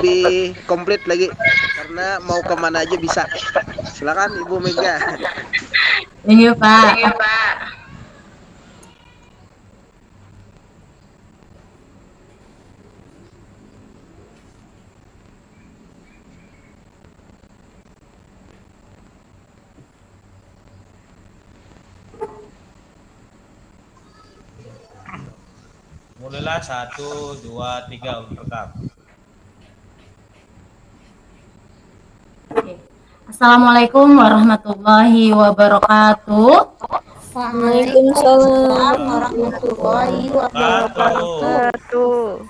lebih komplit lagi karena mau kemana aja bisa. Silakan Ibu Mega. Iya Pak. Mulailah 1, 2, 3 untuk rekam. Assalamualaikum warahmatullahi wabarakatuh. Waalaikumsalam warahmatullahi wabarakatuh.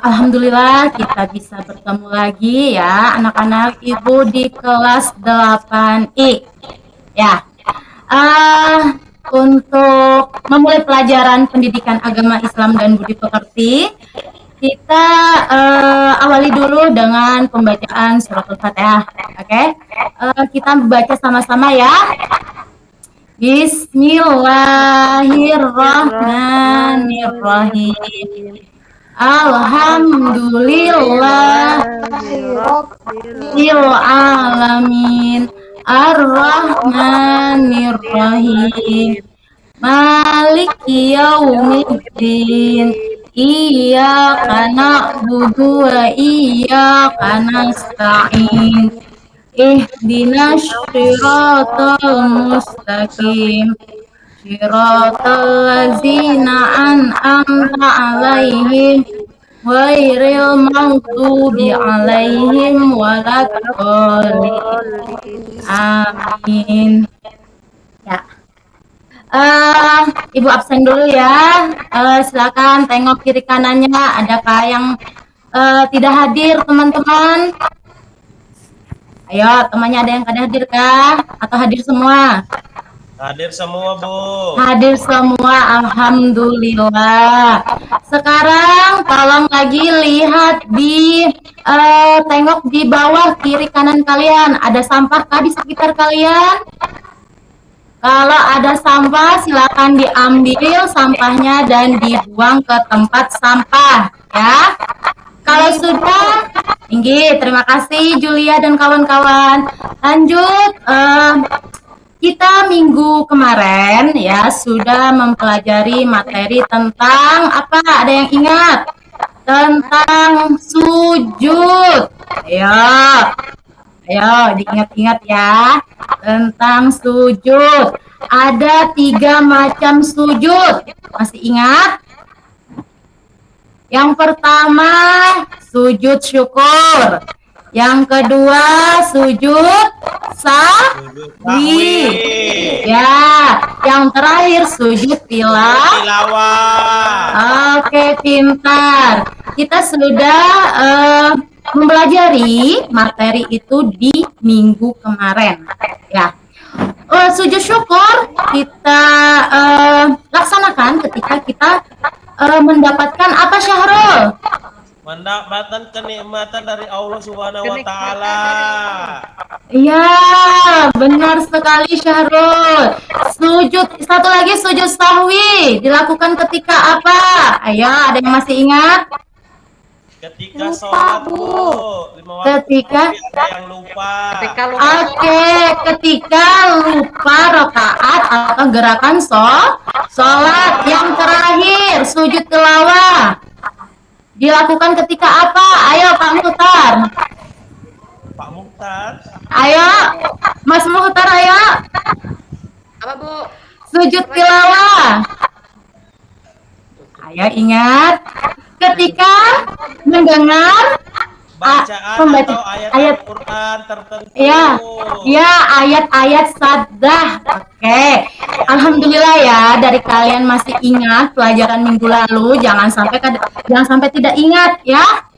Alhamdulillah kita bisa bertemu lagi ya anak-anak Ibu di kelas 8I. Ya. Untuk memulai pelajaran pendidikan agama Islam dan budi pekerti, kita awali dulu dengan pembacaan surat Al-Fatihah. Oke? Kita baca sama-sama ya. Bismillahirrahmanirrahim. Alhamdulillahirabbil alamin. Ar-Rahmanir-Rahim. Maliki yaumiddin. Iyyaka na'budu wa iyyaka nasta'in. Ihdinas siratal mustaqim. Siratal ladzina an'amta 'alaihim ghairil maghdubi 'alaihim waladdallin. Amin. Ya. Ibu absen dulu ya. Silakan tengok kiri kanannya, adakah yang tidak hadir teman-teman? Ayo, temannya ada yang kada hadir kah? Atau hadir semua? Hadir semua, Bu. Hadir semua, alhamdulillah. Sekarang tolong lagi lihat tengok di bawah kiri kanan kalian. Ada sampah kah di sekitar kalian? Kalau ada sampah, silakan diambil sampahnya dan dibuang ke tempat sampah, ya. Kalau sudah, tinggi. Terima kasih Julia dan kawan-kawan. Lanjut, kita minggu kemarin ya sudah mempelajari materi tentang apa? Ada yang ingat? Tentang sujud. Ayo diingat-ingat ya. Tentang sujud. Ada 3 macam sujud. Masih ingat? Yang pertama, sujud syukur. Yang kedua, sujud sahwi. Ya, yang terakhir sujud tilawah. Oke, pintar. Kita sudah mempelajari materi itu di minggu kemarin. Ya. Sujud syukur kita laksanakan ketika kita mendapatkan apa, Syahrul? Mendapatkan kenikmatan dari Allah Subhanahu wa taala. Iya, benar sekali Syahrul. Satu lagi sujud sahwi dilakukan ketika apa? Ayo, ada yang masih ingat? Ketika sholat, Bu. Ketika ada yang lupa. Oke, ketika lupa rakaat atau gerakan sholat. Yang terakhir sujud tilawah dilakukan ketika apa? Ayo Pak Muhtar. Pak Muhtar. Ayo, Mas Muhtar, ayo. Apa, Bu? Sujud tilawah. Ayo ingat. Ketika mendengar bacaan atau ayat Al-Quran tertentu. Ya, ayat-ayat saddah. Oke. Alhamdulillah ya, dari kalian masih ingat pelajaran minggu lalu. Jangan sampai tidak ingat ya.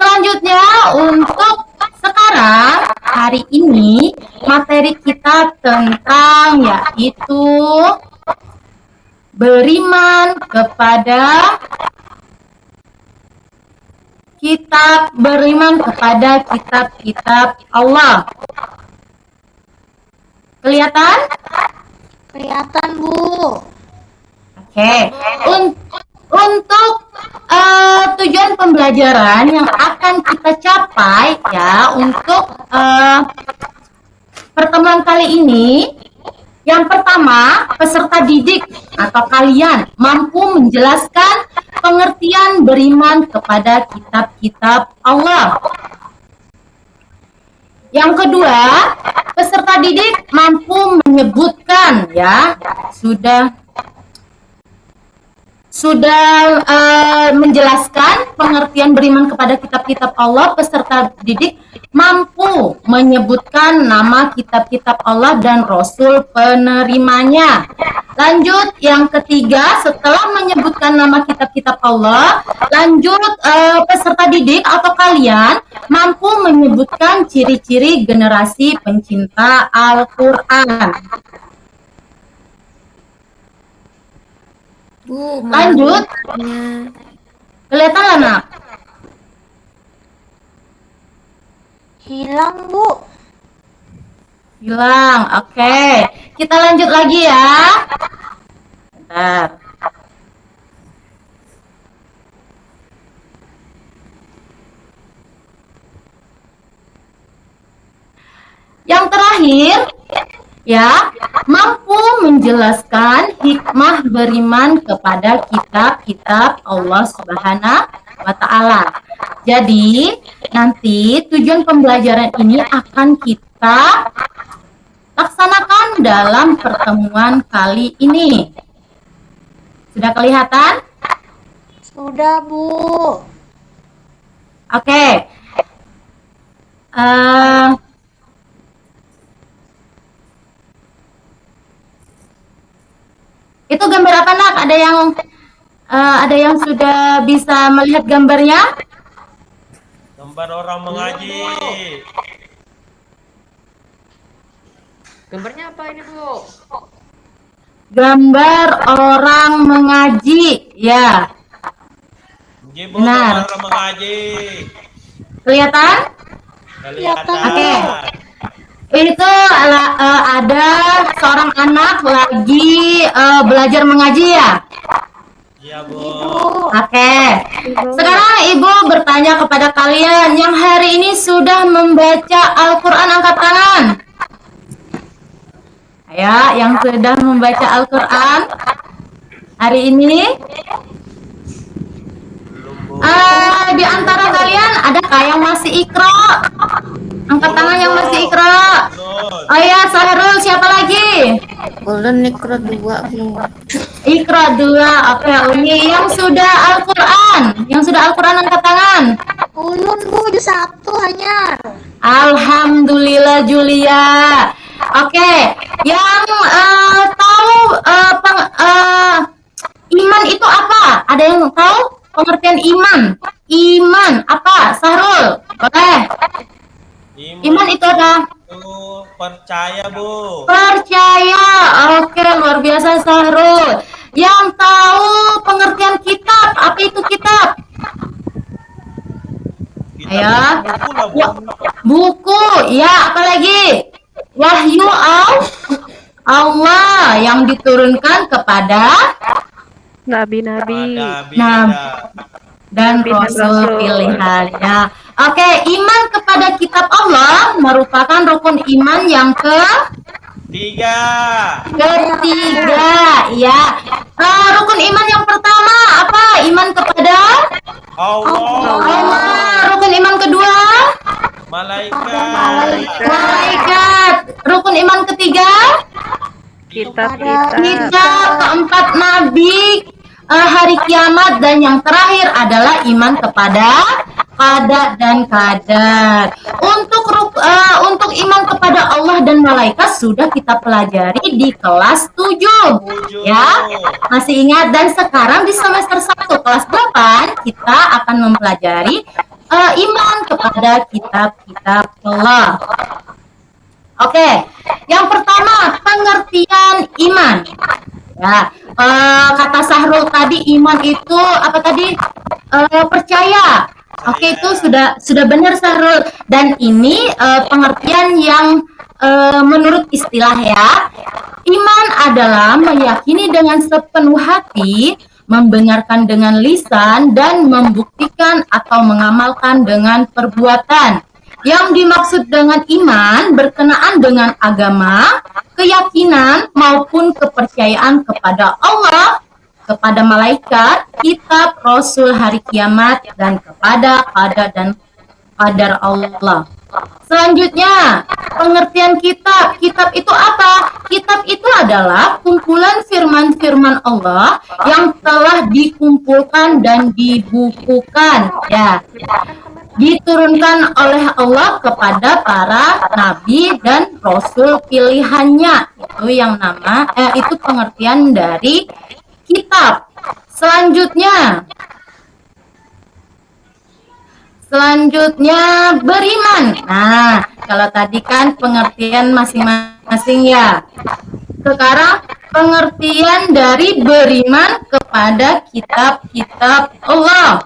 Selanjutnya untuk sekarang hari ini materi kita tentang yaitu beriman kepada kitab-kitab Allah. Kelihatan? Kelihatan, Bu. Oke. Untuk tujuan pembelajaran yang akan kita capai ya untuk pertemuan kali ini, yang pertama, peserta didik atau kalian mampu menjelaskan pengertian beriman kepada kitab-kitab Allah. Yang kedua, peserta didik mampu menyebutkan ya, sudah menjelaskan pengertian beriman kepada kitab-kitab Allah. Peserta didik mampu menyebutkan nama kitab-kitab Allah dan Rasul penerimanya. Lanjut, yang ketiga, setelah menyebutkan nama kitab-kitab Allah, lanjut peserta didik atau kalian mampu menyebutkan ciri-ciri generasi pencinta Al-Quran. Bu, Lanjut, kelihatan lah nak? hilang Bu. Hilang, oke. Kita lanjut lagi ya. Bentar. Yang terakhir, ya, mampu menjelaskan hikmah beriman kepada kitab-kitab Allah Subhanahu wa Ta'ala. Jadi, nanti tujuan pembelajaran ini akan kita laksanakan dalam pertemuan kali ini. Sudah kelihatan? Sudah Bu. Oke. Itu gambar apa nak? Ada yang sudah bisa melihat gambarnya? Gambar orang mengaji. Gambarnya apa ini Bu? Gambar orang mengaji, ya. Jibu Benar. gambar orang mengaji. Kelihatan? Kelihatan. Oke. Itu ada seorang anak lagi belajar mengaji ya. Iya Bu. Oke. Sekarang Ibu bertanya kepada kalian yang hari ini sudah membaca Al-Quran, angkat tangan. Ya, yang sudah membaca Al-Quran hari ini. Di antara kalian adakah yang masih Iqra? Angkat tangan yang masih Iqra. Oh ya, Sahrul, siapa lagi? Ulun Iqra 2 Bu. Iqra 2. Oke, Uni. Yang sudah Al-Quran, angkat tangan. Ulun Bu 1 hanya. Alhamdulillah, Julia. Oke, yang tahu iman itu apa? Ada yang tahu pengertian iman? Iman apa? Sahrul, boleh. Iman itu apa? Itu percaya Bu. Percaya. Oke, luar biasa Sahrul. Yang tahu pengertian kitab, apa itu kitab? Ayo. Buku lah Bu. Buku, ya, apalagi? Wahyu Allah yang diturunkan kepada Nabi-nabi. Nah, dan Rasul pilihannya. Oke, iman kepada kitab Allah merupakan rukun iman yang Tiga. ketiga, ya. Rukun iman yang pertama apa? Iman kepada Allah. Allah. Rukun iman kedua, Malaikat. malaikat. Rukun iman ketiga, Kitab-kitab. kita. Keempat, nabi, hari kiamat, dan yang terakhir adalah iman kepada qada dan qadar. Untuk iman kepada Allah dan malaikat sudah kita pelajari di kelas 7 ya. Masih ingat? Dan sekarang di semester 1 kelas 8 kita akan mempelajari iman kepada kitab-kitab Allah. Oke, yang pertama pengertian iman. Ya, kata Sahrul tadi iman itu apa tadi? Percaya. Oke, itu sudah benar Sahrul. Dan ini pengertian yang menurut istilah ya. Iman adalah meyakini dengan sepenuh hati membenarkan dengan lisan, dan membuktikan atau mengamalkan dengan perbuatan. Yang dimaksud dengan iman berkenaan dengan agama, keyakinan, maupun kepercayaan kepada Allah, kepada malaikat, kitab, rasul, hari kiamat, dan kepada qada dan qadar Allah. Selanjutnya, pengertian kitab. Kitab itu apa? Kitab itu adalah kumpulan firman-firman Allah yang telah dikumpulkan dan dibukukan, ya. Diturunkan oleh Allah kepada para nabi dan rasul pilihannya. Itu yang itu pengertian dari kitab. Selanjutnya beriman. Nah, kalau tadi kan pengertian masing-masing ya. Sekarang pengertian dari beriman kepada kitab-kitab Allah.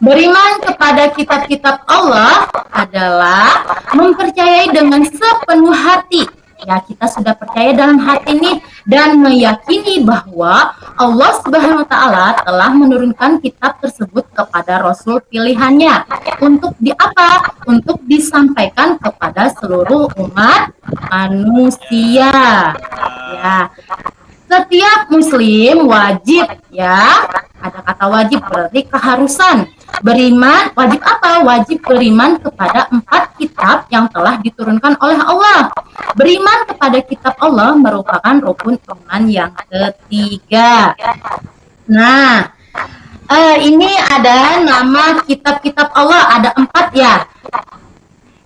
Beriman kepada kitab-kitab Allah adalah mempercayai dengan sepenuh hati. Ya, kita sudah percaya dalam hati ini dan meyakini bahwa Allah Subhanahu wa taala telah menurunkan kitab tersebut kepada rasul pilihannya untuk Untuk disampaikan kepada seluruh umat manusia. Ya. Setiap muslim wajib, ya, ada kata wajib berarti keharusan. Beriman, wajib apa? Wajib beriman kepada 4 kitab yang telah diturunkan oleh Allah. Beriman kepada kitab Allah merupakan rukun iman yang ketiga. Nah, ini ada nama kitab-kitab Allah, ada 4 ya.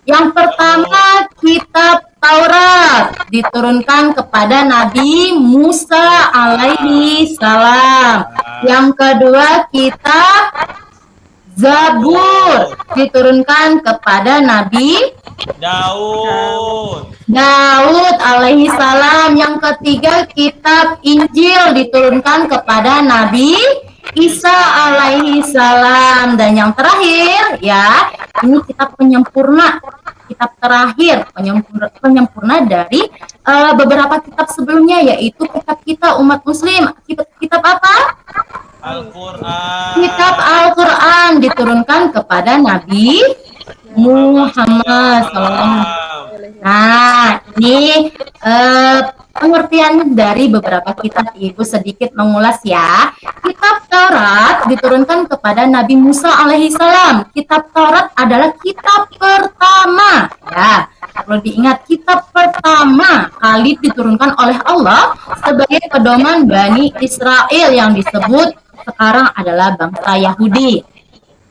Yang pertama, kitab Taurat diturunkan kepada Nabi Musa alaihi salam. Yang kedua, kitab Zabur diturunkan kepada Nabi Daud alaihi salam. Yang ketiga, kitab Injil diturunkan kepada Nabi Isa alaihi salam. Dan yang terakhir, ya, ini kitab penyempurna, kitab terakhir penyempurna dari beberapa kitab sebelumnya, yaitu kitab kita umat muslim. Kitab apa? Al-Quran. Kitab Al-Quran diturunkan kepada Nabi Muhammad SAW. Nah, ini pengertian dari beberapa kitab. Ibu sedikit mengulas ya. Kitab Taurat diturunkan kepada Nabi Musa alaihi salam. Kitab Taurat adalah kitab pertama. Ya, perlu diingat, kitab pertama kali diturunkan oleh Allah sebagai pedoman Bani Israel yang disebut sekarang adalah bangsa Yahudi.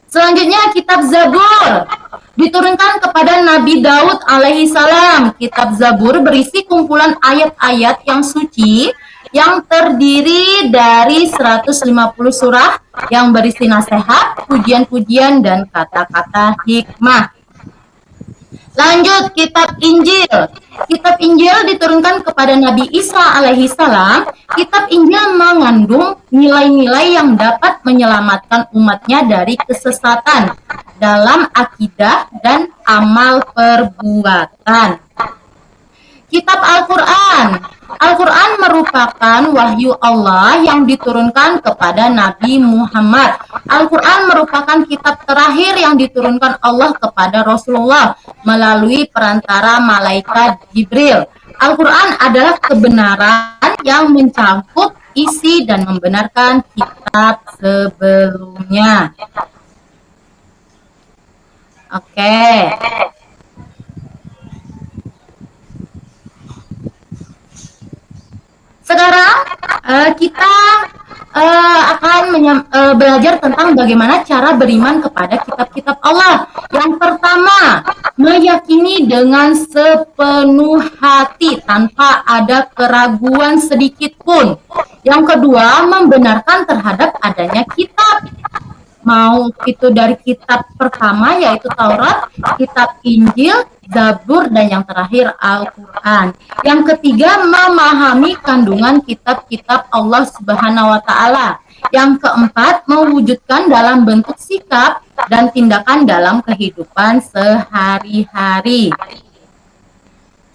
Selanjutnya, kitab Zabur diturunkan kepada Nabi Daud alaihi salam. Kitab Zabur berisi kumpulan ayat-ayat yang suci yang terdiri dari 150 surah yang berisi nasihat, pujian-pujian, dan kata-kata hikmah. Lanjut, kitab Injil. Kitab Injil diturunkan kepada Nabi Isa alaihi salam. Kitab Injil mengandung nilai-nilai yang dapat menyelamatkan umatnya dari kesesatan dalam akidah dan amal perbuatan. Kitab Al-Quran. Al-Quran merupakan wahyu Allah yang diturunkan kepada Nabi Muhammad. Al-Quran merupakan kitab terakhir yang diturunkan Allah kepada Rasulullah melalui perantara malaikat Jibril. Al-Quran adalah kebenaran yang mencakup isi dan membenarkan kitab sebelumnya. Oke. Sekarang kita akan belajar tentang bagaimana cara beriman kepada kitab-kitab Allah. Yang pertama, meyakini dengan sepenuh hati tanpa ada keraguan sedikit pun. Yang kedua, membenarkan terhadap adanya kitab. Mau itu dari kitab pertama yaitu Taurat, kitab Injil, Zabur, dan yang terakhir Al-Quran. Yang ketiga, memahami kandungan kitab-kitab Allah Subhanahu wa taala. Yang keempat, mewujudkan dalam bentuk sikap dan tindakan dalam kehidupan sehari-hari.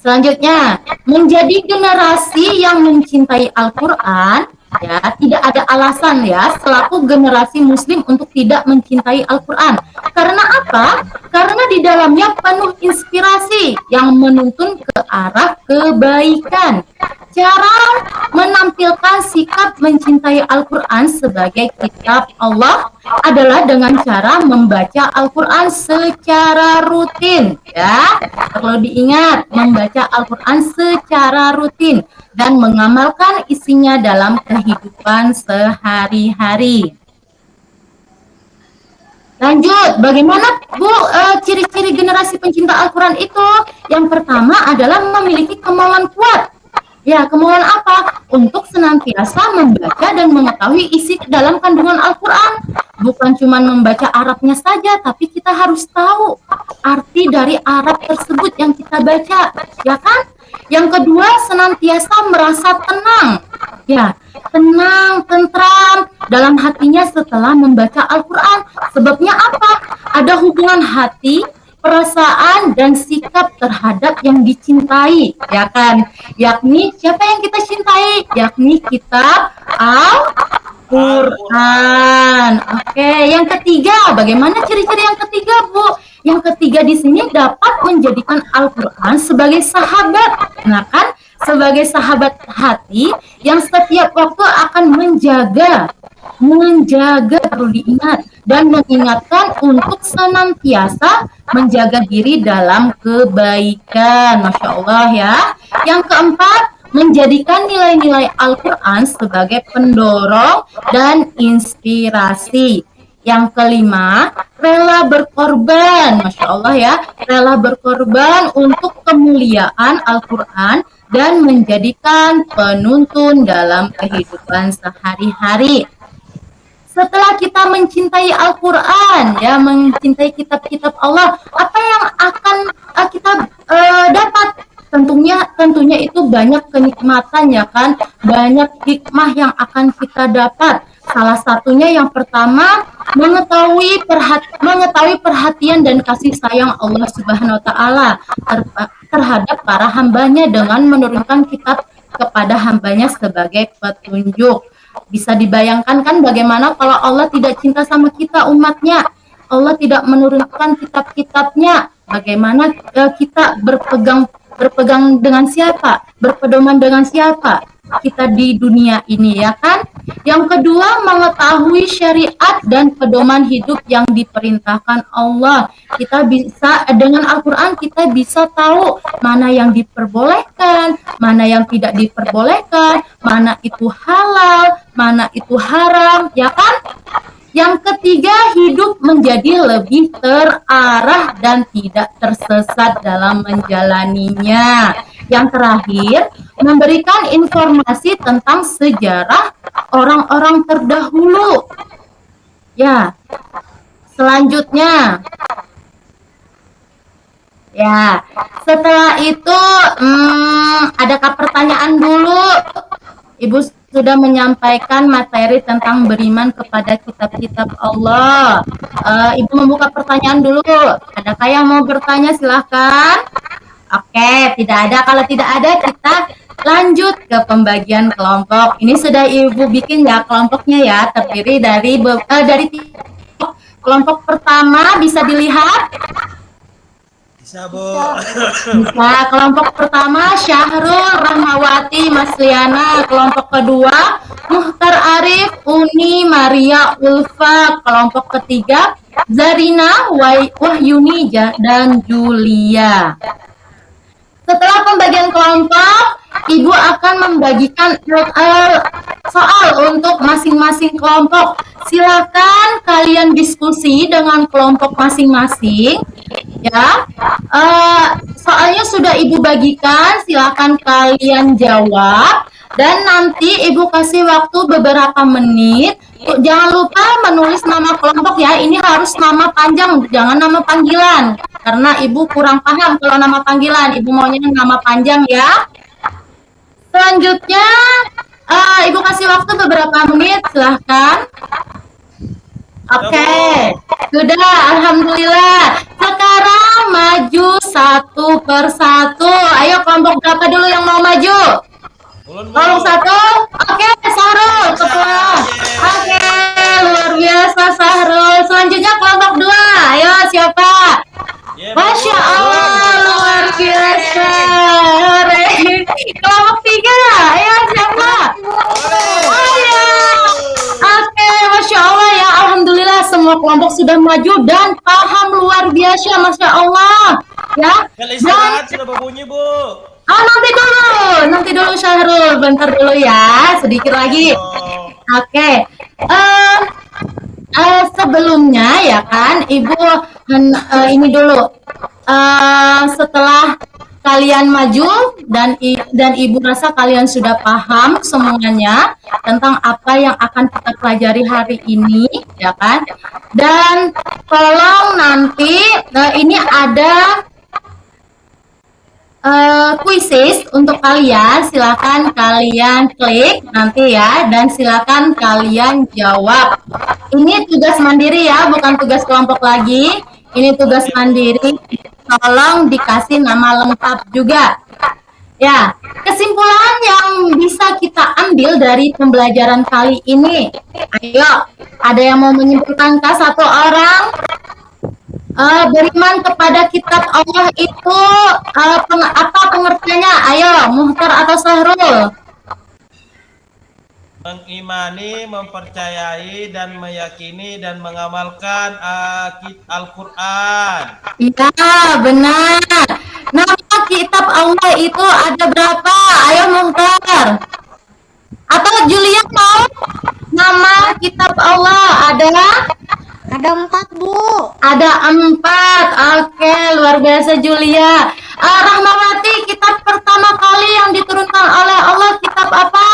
Selanjutnya, menjadi generasi yang mencintai Al-Quran ya, tidak ada alasan ya selaku generasi muslim untuk tidak mencintai Al-Quran. Karena apa? Karena di dalamnya penuh inspirasi yang menuntun ke arah kebaikan. Cara menampilkan sikap mencintai Al-Quran sebagai kitab Allah adalah dengan cara membaca Al-Quran secara rutin, ya. Perlu diingat, membaca Al-Quran secara rutin dan mengamalkan isinya dalam kehidupan sehari-hari. Lanjut, bagaimana Bu ciri-ciri generasi pencinta Al-Quran itu? Yang pertama adalah memiliki kemauan kuat. Ya, kemauan apa? Untuk senantiasa membaca dan mengetahui isi dalam kandungan Al-Quran. Bukan cuma membaca Arabnya saja, tapi kita harus tahu arti dari Arab tersebut yang kita baca, ya kan? Yang kedua, senantiasa merasa tenang. Ya, tenang, tentram dalam hatinya setelah membaca Al-Quran. Sebabnya apa? Ada hubungan hati, perasaan dan sikap terhadap yang dicintai, ya kan? Yakni siapa yang kita cintai? Yakni kitab Al-Quran. Oke, yang ketiga, bagaimana ciri-ciri yang ketiga, Bu? Yang ketiga di sini dapat menjadikan Al-Quran sebagai sahabat. Nah kan, sebagai sahabat hati yang setiap waktu akan menjaga perlu diingat dan mengingatkan untuk senantiasa menjaga diri dalam kebaikan. Masya Allah ya. Yang keempat, menjadikan nilai-nilai Al-Quran sebagai pendorong dan inspirasi. Yang kelima, rela berkorban. Masya Allah ya, rela berkorban untuk kemuliaan Al-Quran dan menjadikan penuntun dalam kehidupan sehari-hari. Setelah kita mencintai Al-Quran, ya, mencintai kitab-kitab Allah, apa yang akan kita dapat? Tentunya itu banyak kenikmatan, ya kan, banyak hikmah yang akan kita dapat. Salah satunya yang pertama, mengetahui perhatian dan kasih sayang Allah Subhanahu wa taala terhadap para hambanya dengan menurunkan kitab kepada hambanya sebagai petunjuk. Bisa dibayangkan kan bagaimana kalau Allah tidak cinta sama kita umatnya, Allah tidak menurunkan kitab-kitabnya, bagaimana kita berpegang dengan siapa, berpedoman dengan siapa kita di dunia ini, ya kan? Yang kedua, mengetahui syariat dan pedoman hidup yang diperintahkan Allah. Kita bisa, dengan Al-Quran kita bisa tahu mana yang diperbolehkan, mana yang tidak diperbolehkan, mana itu halal, mana itu haram, ya kan? Yang ketiga, hidup menjadi lebih terarah dan tidak tersesat dalam menjalaninya. Yang terakhir, memberikan informasi tentang sejarah orang-orang terdahulu. Ya, selanjutnya. Ya, setelah itu, adakah pertanyaan dulu? Ibu sudah menyampaikan materi tentang beriman kepada kitab-kitab Allah. Ibu membuka pertanyaan dulu. Adakah yang mau bertanya? Silahkan. Oke, tidak ada. Kalau tidak ada, kita lanjut ke pembagian kelompok. Ini sudah Ibu bikin ya kelompoknya ya, terdiri dari kelompok pertama bisa dilihat. Bisa, Bu. Bisa. Kelompok pertama Syahrul Rahmawati Masliana. Kelompok kedua Muhtar Arif Uni Maria Ulfa. Kelompok ketiga Zarina Wahyuni dan Julia. Setelah pembagian kelompok, Ibu akan membagikan soal untuk masing-masing kelompok. Silakan kalian diskusi dengan kelompok masing-masing. Ya, soalnya sudah Ibu bagikan, silakan kalian jawab. Dan nanti Ibu kasih waktu beberapa menit. Jangan lupa menulis nama kelompok ya. Ini harus nama panjang, jangan nama panggilan. Karena Ibu kurang paham kalau nama panggilan. Ibu maunya nama panjang ya. Selanjutnya, Ibu kasih waktu beberapa menit. Silahkan. Oke, sudah, alhamdulillah. Sekarang maju satu persatu. Ayo kelompok berapa dulu yang mau maju? Kelompok satu. Oke, Sarul. semua kelompok sudah maju dan paham luar biasa, Masya Allah. Ya, Bel istirahat sudah berbunyi, Bu. nanti dulu Syahrul, bentar dulu ya, sedikit lagi. Oh, Oke. Sebelumnya ya kan, Ibu ini dulu. Setelah kalian maju dan Ibu rasa kalian sudah paham semuanya tentang apa yang akan kita pelajari hari ini, ya kan? Dan tolong nanti ini ada quizzes untuk kalian, silakan kalian klik nanti ya, dan silakan kalian jawab. Ini tugas mandiri ya, bukan tugas kelompok lagi. Ini tugas mandiri. Tolong dikasih nama lengkap juga. Ya, kesimpulan yang bisa kita ambil dari pembelajaran kali ini. Ayo, ada yang mau menyimpulkan satu orang? Beriman kepada kitab Allah itu apa pengertiannya? Ayo, Muhtar atau Sahrul? mengimani, mempercayai dan meyakini dan mengamalkan Al-Qur'an. Iya, benar. Nama kitab Allah itu ada berapa? Ayo, Muhtar. Atau Julia mau? Nama kitab Allah ada? Ada 4, Bu. Ada 4. Oke, luar biasa Julia. Rahmawati, kitab pertama kali yang diturunkan oleh Allah kitab apa?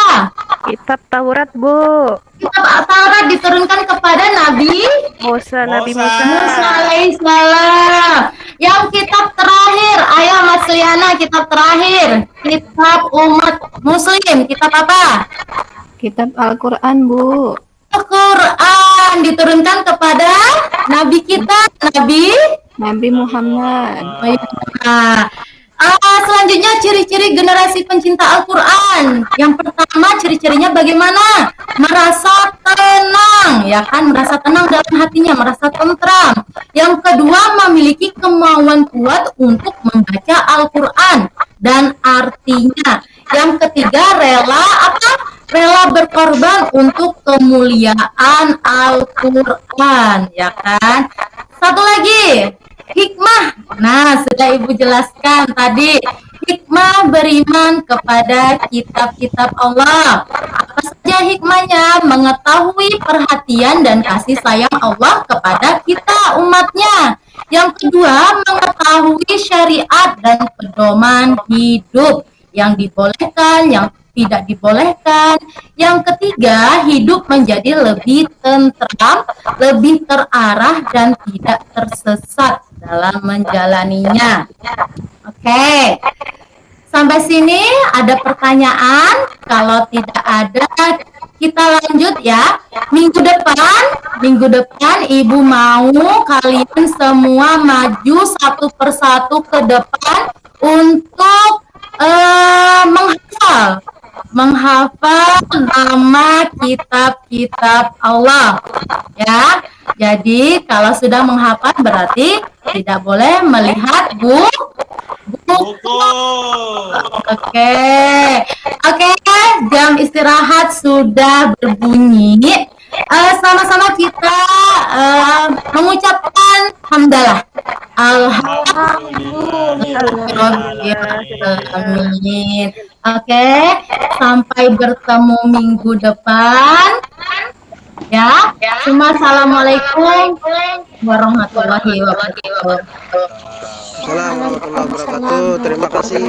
Kitab Taurat, Bu. Kitab Taurat diturunkan kepada Nabi Nabi Musa. Musa. Musa alaihissalam. Yang kitab terakhir, ayo Mas Liana, kitab terakhir. Kitab umat muslim, kitab apa? Kitab Al-Quran, Bu. Al-Quran diturunkan kepada Nabi kita, Nabi Muhammad. Nah, selanjutnya ciri-ciri generasi pencinta Al-Quran. Yang pertama ciri-cirinya bagaimana? Merasa tenang, ya kan? Merasa tenang dalam hatinya, merasa tentram. Yang kedua memiliki kemauan kuat untuk membaca Al-Quran dan artinya. Yang ketiga rela rela berkorban untuk kemuliaan Al-Quran, ya kan? Satu lagi, hikmah. Nah, sudah Ibu jelaskan tadi. Hikmah beriman kepada kitab-kitab Allah. Apa saja hikmahnya? Mengetahui perhatian dan kasih sayang Allah kepada kita umatnya. Yang kedua, mengetahui syariat dan pedoman hidup yang dibolehkan, yang tidak dibolehkan. Yang ketiga, hidup menjadi lebih tentram, lebih terarah dan tidak tersesat dalam menjalaninya. Oke. Sampai sini ada pertanyaan? Kalau tidak ada, kita lanjut ya. Minggu depan Ibu mau kalian semua maju satu persatu ke depan untuk menghafal nama kitab-kitab Allah ya. Jadi kalau sudah menghafal berarti tidak boleh melihat buku. Oke, jam istirahat sudah berbunyi. Sama-sama kita mengucapkan hamdalah. Alhamdulillah. Oke, sampai bertemu minggu depan. Ya, semua assalamualaikum warahmatullahi wabarakatuh. Assalamualaikum warahmatullahi wabarakatuh. Terima kasih.